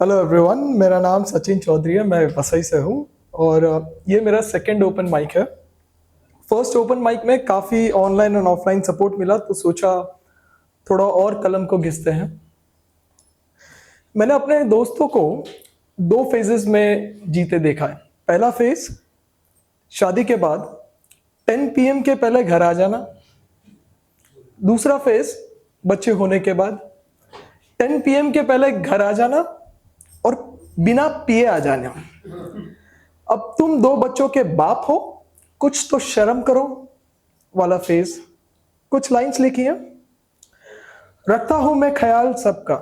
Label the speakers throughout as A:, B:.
A: Hello everyone, मेरा नाम सचिन चौधरी है। मैं वसई से हूँ और ये मेरा सेकंड ओपन माइक है। फर्स्ट ओपन माइक में काफ़ी ऑनलाइन और ऑफलाइन सपोर्ट मिला तो सोचा थोड़ा और कलम को घिसते हैं। मैंने अपने दोस्तों को दो फेजेस में जीते देखा है। पहला फेज शादी के बाद 10 PM के पहले घर आ जाना। दूसरा फेज बच्चे होने के बाद 10 PM के पहले घर आ जाना और बिना पिए आ जाना। अब तुम दो बच्चों के बाप हो, कुछ तो शर्म करो वाला फेज। कुछ लाइंस लिखी हैं। रखता हूं मैं ख्याल सबका,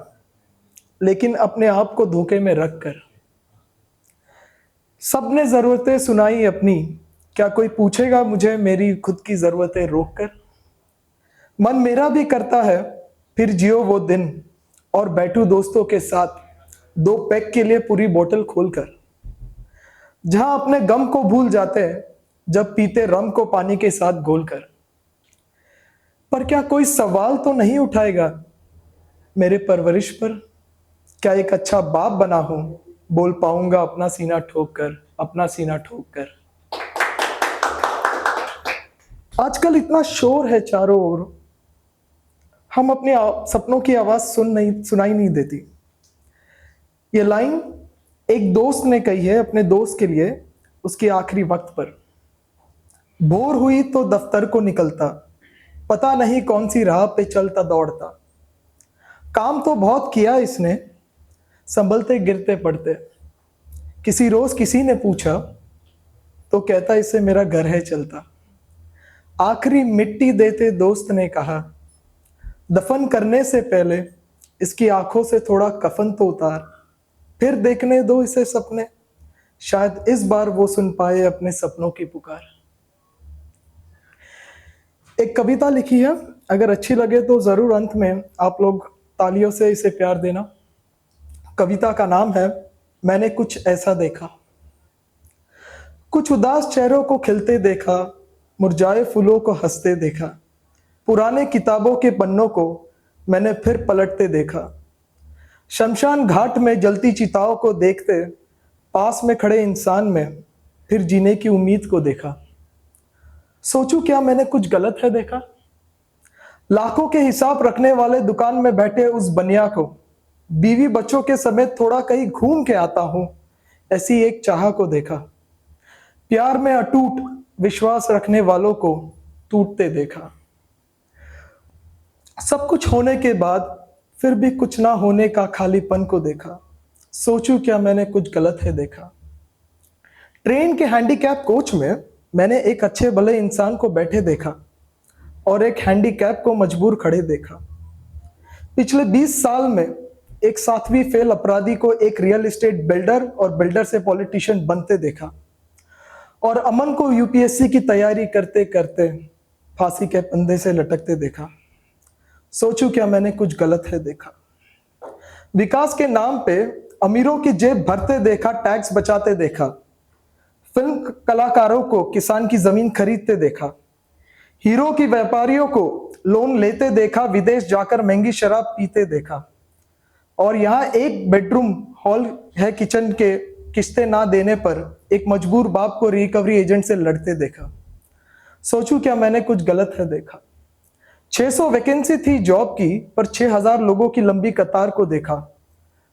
A: लेकिन अपने आप को धोखे में रख कर। सबने जरूरतें सुनाई अपनी, क्या कोई पूछेगा मुझे मेरी खुद की जरूरतें रोक कर। मन मेरा भी करता है फिर जियो वो दिन, और बैठूं दोस्तों के साथ दो पैक के लिए पूरी बोतल खोलकर। जहां अपने गम को भूल जाते हैं जब पीते रम को पानी के साथ घोलकर। पर क्या कोई सवाल तो नहीं उठाएगा मेरे परवरिश पर। क्या एक अच्छा बाप बना हूं, बोल पाऊंगा अपना सीना ठोक कर, अपना सीना ठोक कर। आजकल इतना शोर है चारों ओर, हम अपने सपनों की आवाज सुनाई नहीं देती। ये लाइन एक दोस्त ने कही है अपने दोस्त के लिए उसके आखिरी वक्त पर। बोर हुई तो दफ्तर को निकलता, पता नहीं कौन सी राह पे चलता दौड़ता। काम तो बहुत किया इसने, संभलते गिरते पड़ते। किसी रोज किसी ने पूछा तो कहता इससे मेरा घर है चलता। आखिरी मिट्टी देते दोस्त ने कहा, दफन करने से पहले इसकी आंखों से थोड़ा कफन तो उतार, फिर देखने दो इसे सपने, शायद इस बार वो सुन पाए अपने सपनों की पुकार। एक कविता लिखी है, अगर अच्छी लगे तो जरूर अंत में आप लोग तालियों से इसे प्यार देना। कविता का नाम है मैंने कुछ ऐसा देखा। कुछ उदास चेहरों को खिलते देखा, मुरझाए फूलों को हंसते देखा। पुराने किताबों के पन्नों को मैंने फिर पलटते देखा। शमशान घाट में जलती चिताओं को देखते पास में खड़े इंसान में फिर जीने की उम्मीद को देखा। सोचूं क्या मैंने कुछ गलत है देखा। लाखों के हिसाब रखने वाले दुकान में बैठे उस बनिया को, बीवी बच्चों के समेत थोड़ा कहीं घूम के आता हूं, ऐसी एक चाह को देखा। प्यार में अटूट विश्वास रखने वालों को टूटते देखा। सब कुछ होने के बाद फिर भी कुछ ना होने का खालीपन को देखा। सोचूं क्या मैंने कुछ गलत है देखा। ट्रेन के हैंडीकैप कोच में मैंने एक अच्छे भले इंसान को बैठे देखा और एक हैंडीकैप को मजबूर खड़े देखा। पिछले 20 साल में एक 7वीं फेल अपराधी को एक रियल एस्टेट बिल्डर और बिल्डर से पॉलिटिशियन बनते देखा, और अमन को यूपीएससी की तैयारी करते करते फांसी के फंदे से लटकते देखा। सोचूं क्या मैंने कुछ गलत है देखा। विकास के नाम पे अमीरों की जेब भरते देखा, टैक्स बचाते देखा। फिल्म कलाकारों को किसान की जमीन खरीदते देखा। हीरो की व्यापारियों को लोन लेते देखा, विदेश जाकर महंगी शराब पीते देखा। और यहाँ एक बेडरूम हॉल है किचन के किस्तें ना देने पर एक मजबूर बाप को रिकवरी एजेंट से लड़ते देखा। सोचूं क्या मैंने कुछ गलत है देखा। 600 वैकेंसी थी जॉब की, पर 6000 लोगों की लंबी कतार को देखा,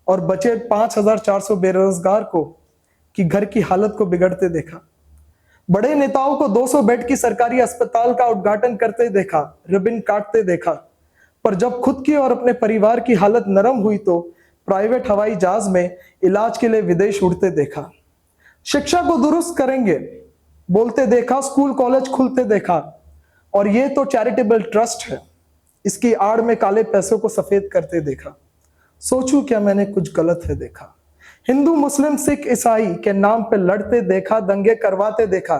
A: और बचे 5400 बेरोजगार को कि घर की हालत को बिगड़ते देखा। बड़े नेताओं को 200 बेड की सरकारी अस्पताल का उद्घाटन करते देखा, रिबन काटते देखा, पर जब खुद की और अपने परिवार की हालत नरम हुई तो प्राइवेट हवाई जहाज में इलाज के लिए विदेश उड़ते देखा। शिक्षा को दुरुस्त करेंगे बोलते देखा, स्कूल कॉलेज खुलते देखा, और ये तो चैरिटेबल ट्रस्ट है, इसकी आड़ में काले पैसों को सफेद करते देखा। सोचूं क्या मैंने कुछ गलत है देखा। हिंदू मुस्लिम सिख ईसाई के नाम पे लड़ते देखा, दंगे करवाते देखा,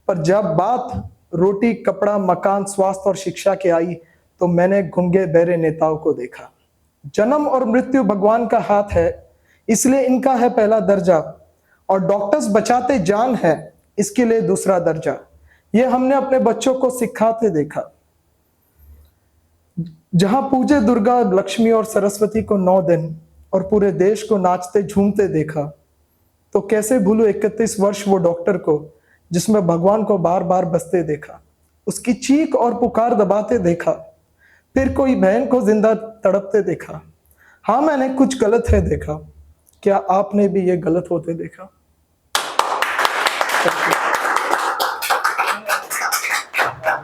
A: पर जब बात रोटी कपड़ा मकान स्वास्थ्य और शिक्षा की आई तो मैंने गूंगे बहरे नेताओं को देखा। जन्म और मृत्यु भगवान का हाथ है, इसलिए इनका है पहला दर्जा, और डॉक्टर्स बचाते जान है, इसके लिए दूसरा दर्जा। ये हमने अपने बच्चों को सिखाते देखा। जहां पूजे दुर्गा लक्ष्मी और सरस्वती को 9 दिन और पूरे देश को नाचते झूमते देखा। तो कैसे भूलूं 31 वर्ष वो डॉक्टर को, जिसमें भगवान को बार बार बसते देखा, उसकी चीख और पुकार दबाते देखा, फिर कोई बहन को जिंदा तड़पते देखा। हाँ, मैंने कुछ गलत है देखा। क्या आपने भी ये गलत होते देखा? Thank you.